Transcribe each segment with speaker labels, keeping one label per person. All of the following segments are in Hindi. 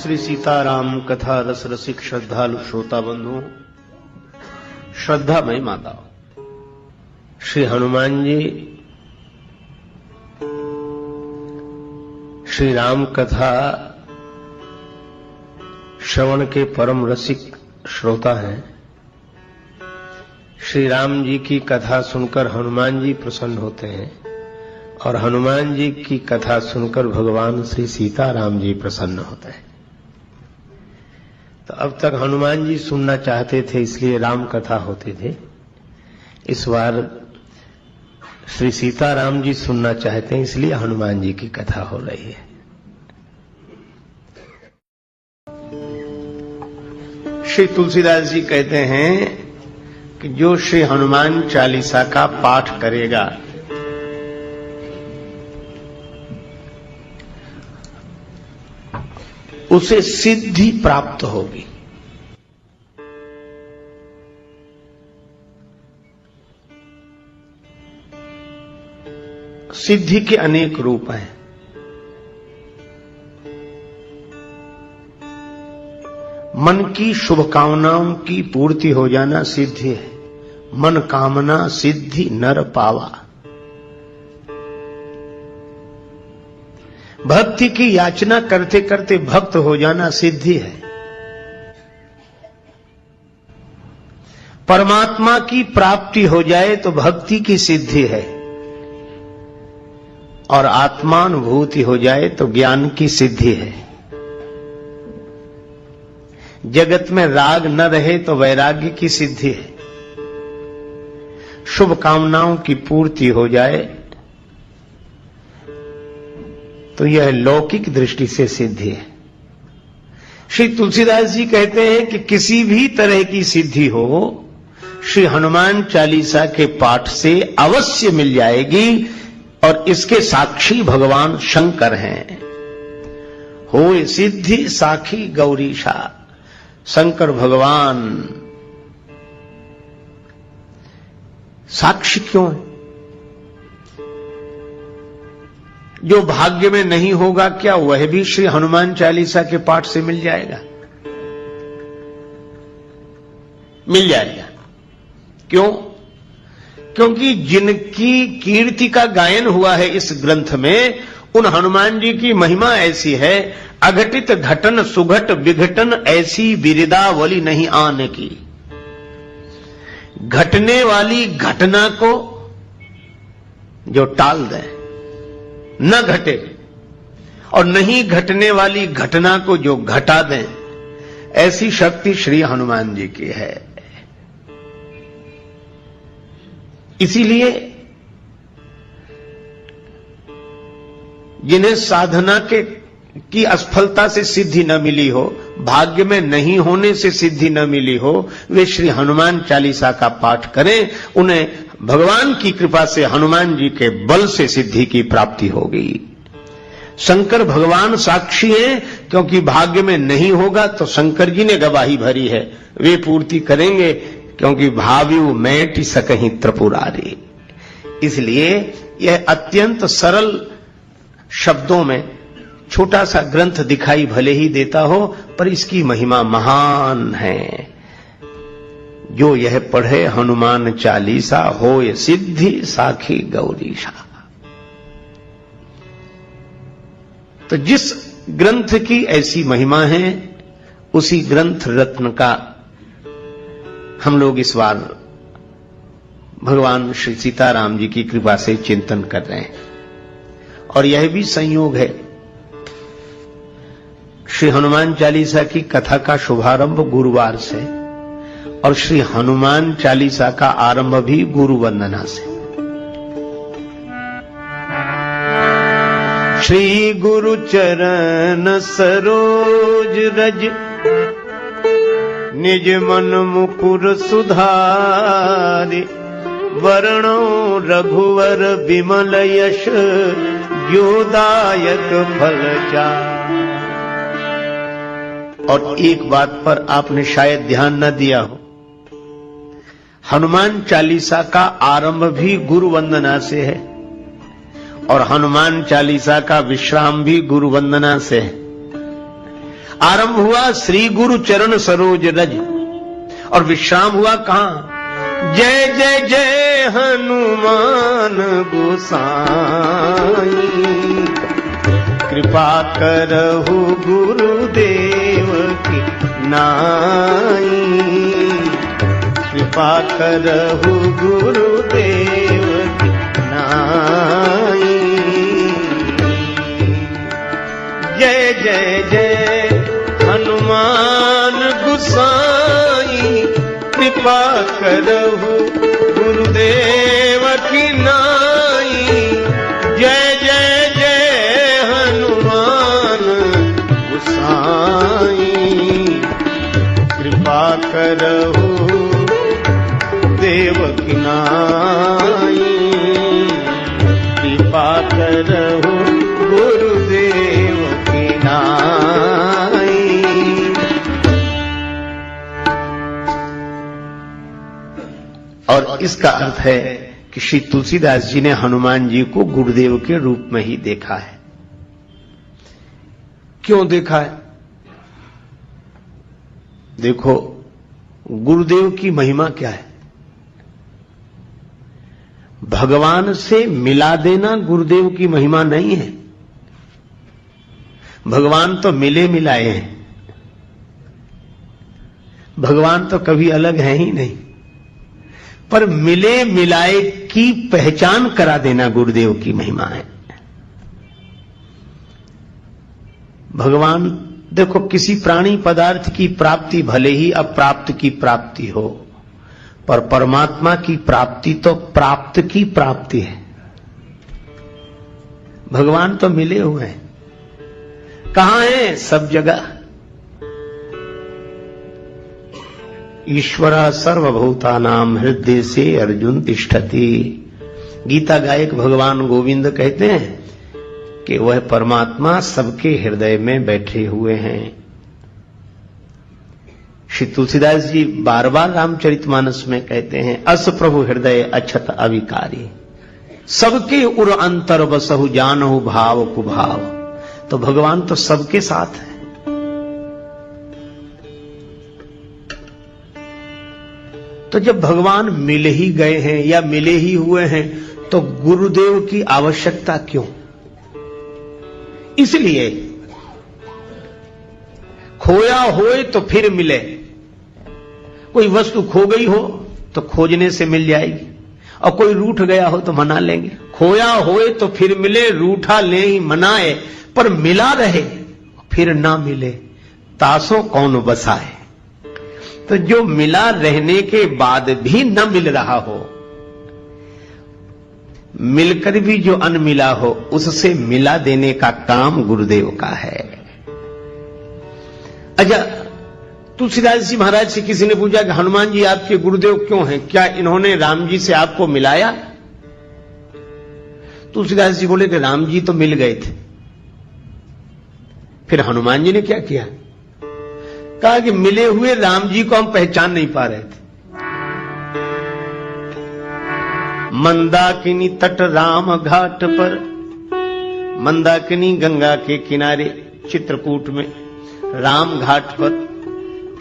Speaker 1: श्री सीताराम कथा रस रसिक श्रद्धालु श्रोता बंधुओं, श्रद्धामयी माताओं, श्री हनुमान जी श्री राम कथा श्रवण के परम रसिक श्रोता हैं। श्री राम जी की कथा सुनकर हनुमान जी प्रसन्न होते हैं और हनुमान जी की कथा सुनकर भगवान श्री सीताराम जी प्रसन्न होते हैं। तो अब तक हनुमान जी सुनना चाहते थे, इसलिए राम कथा होते थे। इस बार श्री सीताराम जी सुनना चाहते हैं, इसलिए हनुमान जी की कथा हो रही है। श्री तुलसीदास जी कहते हैं कि जो श्री हनुमान चालीसा का पाठ करेगा उसे सिद्धि प्राप्त होगी। सिद्धि के अनेक रूप हैं। मन की शुभकामनाओं की पूर्ति हो जाना सिद्धि है। मन कामना सिद्धि नर पावा। भक्ति की याचना करते करते भक्त हो जाना सिद्धि है। परमात्मा की प्राप्ति हो जाए तो भक्ति की सिद्धि है, और आत्मानुभूति हो जाए तो ज्ञान की सिद्धि है। जगत में राग न रहे तो वैराग्य की सिद्धि है। शुभ कामनाओं की पूर्ति हो जाए तो यह लौकिक दृष्टि से सिद्धि है। श्री तुलसीदास जी कहते हैं कि किसी भी तरह की सिद्धि हो, श्री हनुमान चालीसा के पाठ से अवश्य मिल जाएगी, और इसके साक्षी भगवान शंकर हैं। होए सिद्धि साखी गौरीशा। शंकर भगवान साक्षी क्यों है? जो भाग्य में नहीं होगा क्या वह भी श्री हनुमान चालीसा के पाठ से मिल जाएगा? मिल जाएगा। क्यों? क्योंकि जिनकी कीर्ति का गायन हुआ है इस ग्रंथ में, उन हनुमान जी की महिमा ऐसी है, अघटित घटन सुघट विघटन ऐसी बिरदावली नहीं आने की। घटने वाली घटना को जो टाल दे, न घटे, और नहीं घटने वाली घटना को जो घटा दें, ऐसी शक्ति श्री हनुमान जी की है। इसीलिए जिन्हें साधना की असफलता से सिद्धि न मिली हो, भाग्य में नहीं होने से सिद्धि न मिली हो, वे श्री हनुमान चालीसा का पाठ करें। उन्हें भगवान की कृपा से, हनुमान जी के बल से सिद्धि की प्राप्ति होगी। शंकर भगवान साक्षी हैं, क्योंकि भाग्य में नहीं होगा तो शंकर जी ने गवाही भरी है, वे पूर्ति करेंगे, क्योंकि भाव्यु मैटि सकहि त्रिपुरारी। इसलिए यह अत्यंत सरल शब्दों में छोटा सा ग्रंथ दिखाई भले ही देता हो, पर इसकी महिमा महान है। जो यह पढ़े हनुमान चालीसा, होय सिद्धि साखी गौरीशा। तो जिस ग्रंथ की ऐसी महिमा है, उसी ग्रंथ रत्न का हम लोग इस बार भगवान श्री सीताराम जी की कृपा से चिंतन कर रहे हैं। और यह भी संयोग है, श्री हनुमान चालीसा की कथा का शुभारंभ गुरुवार से, और श्री हनुमान चालीसा का आरंभ भी गुरु वंदना से। श्री गुरु चरण सरोज रज, निज मन मुकुर सुधारि। वरणो रघुवर विमल यश, ज्योदायक फल चारि। और एक बात पर आपने शायद ध्यान न दिया हो, हनुमान चालीसा का आरंभ भी गुरु वंदना से है, और हनुमान चालीसा का विश्राम भी गुरु वंदना से है। आरंभ हुआ श्री गुरु चरण सरोज रज, और विश्राम हुआ कहां? जय जय जय हनुमान गोसाई, कृपा करहु गुरुदेव की नाई, कृपा करहु गुरुदेव की नाई। जय जय जय हनुमान गोसाई, कृपा करहु गुरुदेव की नाई। जय जय जय हनुमान गोसाई, कृपा करहु देव की नाई, कृपा करहु गुरुदेव की नाई। और इसका अर्थ है कि श्री तुलसीदास जी ने हनुमान जी को गुरुदेव के रूप में ही देखा है। क्यों देखा है? देखो, गुरुदेव की महिमा क्या है? भगवान से मिला देना गुरुदेव की महिमा नहीं है। भगवान तो मिले मिलाए हैं, भगवान तो कभी अलग है ही नहीं, पर मिले मिलाए की पहचान करा देना गुरुदेव की महिमा है। भगवान देखो, किसी प्राणी पदार्थ की प्राप्ति भले ही अप्राप्त की प्राप्ति हो, पर परमात्मा की प्राप्ति तो प्राप्त की प्राप्ति है। भगवान तो मिले हुए हैं। कहां हैं? सब जगह। ईश्वर सर्वभूतानां हृदय से अर्जुन तिष्ठति। गीता गायक भगवान गोविंद कहते हैं कि वह परमात्मा सबके हृदय में बैठे हुए हैं। श्री तुलसीदास जी बार बार रामचरितमानस में कहते हैं, अस प्रभु हृदय अछत अविकारी, सबके उर अंतर बसहु जानहु भाव कुभाव। तो भगवान तो सबके साथ है। तो जब भगवान मिल ही गए हैं या मिले ही हुए हैं, तो गुरुदेव की आवश्यकता क्यों? इसलिए खोया होए तो फिर मिले। कोई वस्तु खो गई हो तो खोजने से मिल जाएगी, और कोई रूठ गया हो तो मना लेंगे। खोया होए तो फिर मिले, रूठा ले ही मनाए, पर मिला रहे फिर ना मिले, तासों कौन बसाए। तो जो मिला रहने के बाद भी न मिल रहा हो, मिलकर भी जो अनमिला हो, उससे मिला देने का काम गुरुदेव का है। अच्छा, तुलसीदास जी महाराज से किसी ने पूछा कि हनुमान जी आपके गुरुदेव क्यों हैं? क्या इन्होंने राम जी से आपको मिलाया? तुलसीदास जी बोले कि राम जी तो मिल गए थे। फिर हनुमान जी ने क्या किया? कहा कि मिले हुए राम जी को हम पहचान नहीं पा रहे थे। मंदाकिनी तट राम घाट पर, मंदाकिनी गंगा के किनारे चित्रकूट में राम घाट पर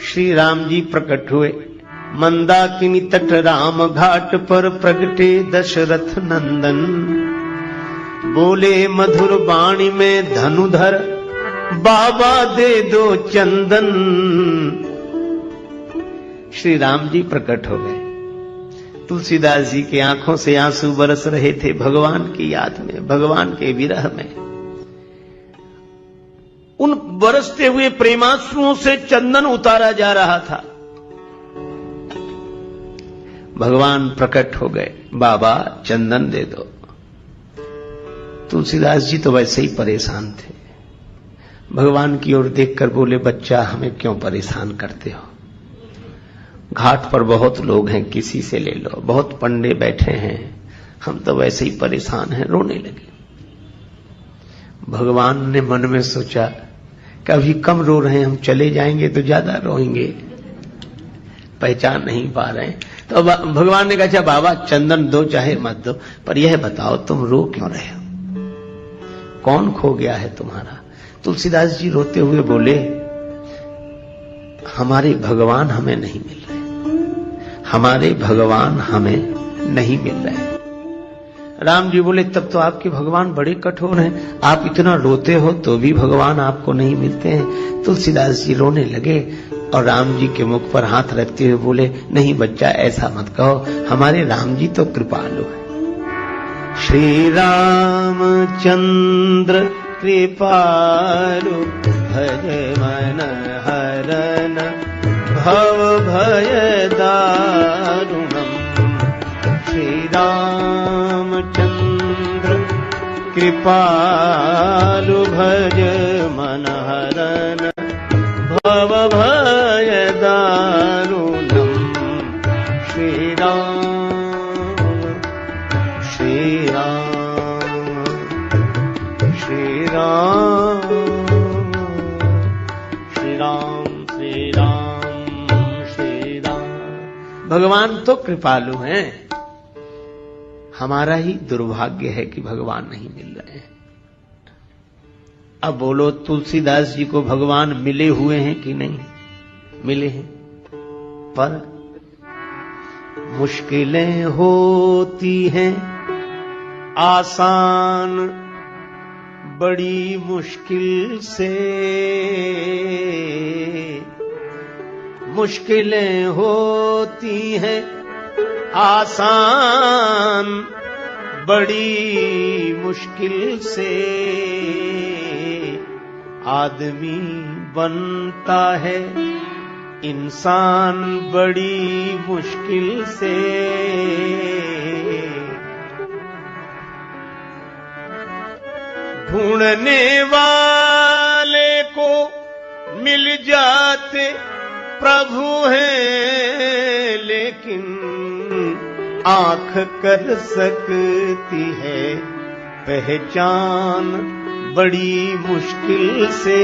Speaker 1: श्री राम जी प्रकट हुए। मंदाकिनी तट राम घाट पर प्रगटे दशरथ नंदन, बोले मधुर वाणी में धनुधर, बाबा दे दो चंदन। श्री राम जी प्रकट हो गए। तुलसीदास जी की आंखों से आंसू बरस रहे थे भगवान की याद में, भगवान के विरह में। उन बरसते हुए प्रेमाश्रुओं से चंदन उतारा जा रहा था। भगवान प्रकट हो गए, बाबा चंदन दे दो। तुलसीदास जी तो वैसे ही परेशान थे। भगवान की ओर देखकर बोले, बच्चा हमें क्यों परेशान करते हो? घाट पर बहुत लोग हैं, किसी से ले लो। बहुत पंडे बैठे हैं, हम तो वैसे ही परेशान हैं। रोने लगे। भगवान ने मन में सोचा कि अभी कम रो रहे हैं, हम चले जाएंगे तो ज्यादा रोएंगे, पहचान नहीं पा रहे हैं। तो भगवान ने कहा, अच्छा बाबा चंदन दो चाहे मत दो, पर यह बताओ तुम रो क्यों रहे हो? कौन खो गया है तुम्हारा? तुलसीदास जी रोते हुए बोले, हमारे भगवान हमें नहीं मिल रहे, हमारे भगवान हमें नहीं मिल रहे। राम जी बोले तब तो आपके भगवान बड़े कठोर हैं, आप इतना रोते हो तो भी भगवान आपको नहीं मिलते हैं। तुलसीदास जी रोने लगे और राम जी के मुख पर हाथ रखते हुए बोले, नहीं बच्चा ऐसा मत कहो, हमारे राम जी तो कृपालु है। श्री रामचंद्र कृपालु भज मन हरन भव भय दारुणम। श्री रामचंद्र कृपालु भज मन हरन भव भय दारुणम। श्री राम श्री राम श्री राम श्री राम श्री राम श्री राम। भगवान तो कृपालु हैं, हमारा ही दुर्भाग्य है कि भगवान नहीं मिल रहे हैं। अब बोलो तुलसीदास जी को भगवान मिले हुए हैं कि नहीं मिले हैं? पर मुश्किलें होती हैं आसान बड़ी मुश्किल से, मुश्किलें होती हैं आसान बड़ी मुश्किल से। आदमी बनता है इंसान बड़ी मुश्किल से। ढूंढने वाले को मिल जाते प्रभु हैं, लेकिन आंख कर सकती है पहचान बड़ी मुश्किल से।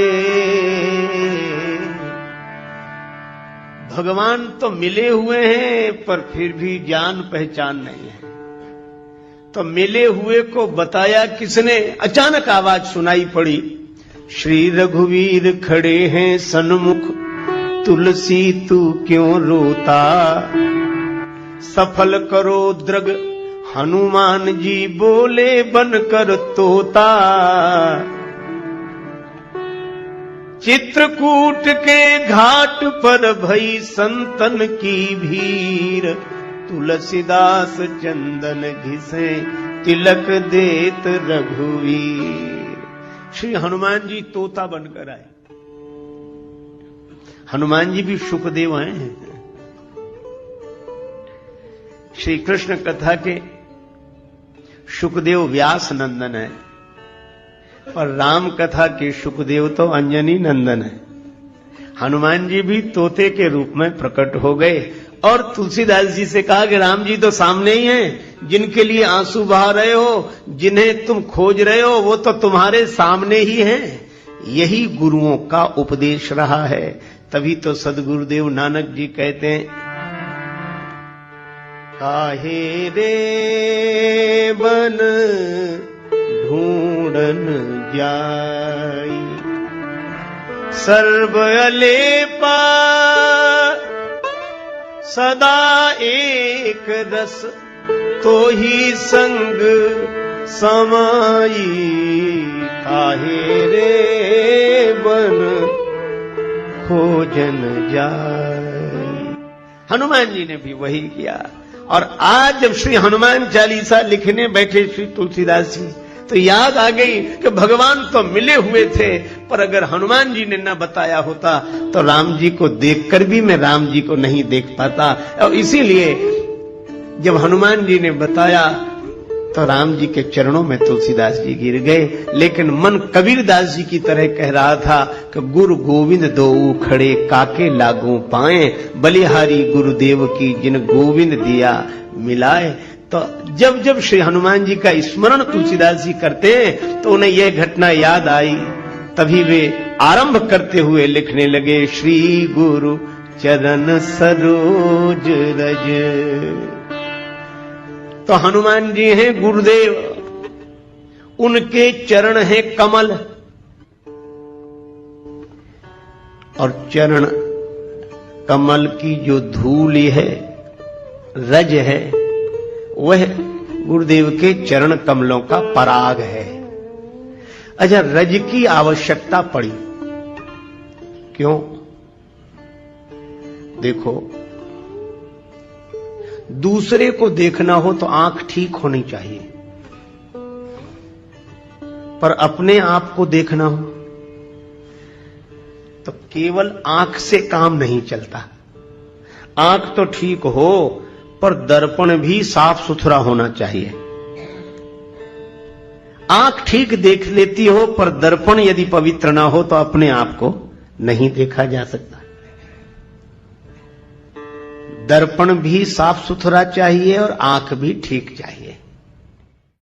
Speaker 1: भगवान तो मिले हुए हैं पर फिर भी जान पहचान नहीं है। तो मिले हुए को बताया किसने? अचानक आवाज सुनाई पड़ी, श्री रघुवीर खड़े हैं सन्मुख, तुलसी तू क्यों रोता? सफल करो द्रग हनुमान जी बोले बनकर तोता। चित्रकूट के घाट पर भई संतन की भीड़, तुलसीदास चंदन घिसे तिलक देत रघुवीर। श्री हनुमान जी तोता बनकर आए। हनुमान जी भी सुखदेव हैं। श्री कृष्ण कथा के सुखदेव व्यास नंदन है और राम कथा के सुखदेव तो अंजनी नंदन है। हनुमान जी भी तोते के रूप में प्रकट हो गए और तुलसीदास जी से कहा कि राम जी तो सामने ही हैं, जिनके लिए आंसू बहा रहे हो, जिन्हें तुम खोज रहे हो, वो तो तुम्हारे सामने ही हैं। यही गुरुओं का उपदेश रहा है। तभी तो सदगुरुदेव नानक जी कहते हैं, काहे रे बन ढूंढन जाई, सर्व अलेपा सदा एक रस, तो ही संग समाई। काहे रे बन खोजन जाई। हनुमान जी ने भी वही किया। और आज जब श्री हनुमान चालीसा लिखने बैठे श्री तुलसीदास जी, तो याद आ गई कि भगवान तो मिले हुए थे, पर अगर हनुमान जी ने न बताया होता तो राम जी को देखकर भी मैं राम जी को नहीं देख पाता। और इसीलिए जब हनुमान जी ने बताया तो राम जी के चरणों में तुलसीदास जी गिर गए। लेकिन मन कबीरदास जी की तरह कह रहा था कि गुरु गोविंद दोऊ खड़े काके लागू पाए, बलिहारी गुरुदेव की जिन गोविंद दिया मिलाए। तो जब जब श्री हनुमान जी का स्मरण तुलसीदास जी करते हैं तो उन्हें यह घटना याद आई। तभी वे आरंभ करते हुए लिखने लगे, श्री गुरु चरण सरोज रज। तो हनुमान जी हैं गुरुदेव, उनके चरण हैं कमल, और चरण कमल की जो धूल है, रज है, वह गुरुदेव के चरण कमलों का पराग है। अच्छा, रज की आवश्यकता पड़ी क्यों? देखो, दूसरे को देखना हो तो आंख ठीक होनी चाहिए, पर अपने आप को देखना हो तो केवल आंख से काम नहीं चलता। आंख तो ठीक हो, पर दर्पण भी साफ सुथरा होना चाहिए। आंख ठीक देख लेती हो, पर दर्पण यदि पवित्र ना हो तो अपने आप को नहीं देखा जा सकता। दर्पण भी साफ सुथरा चाहिए और आंख भी ठीक चाहिए।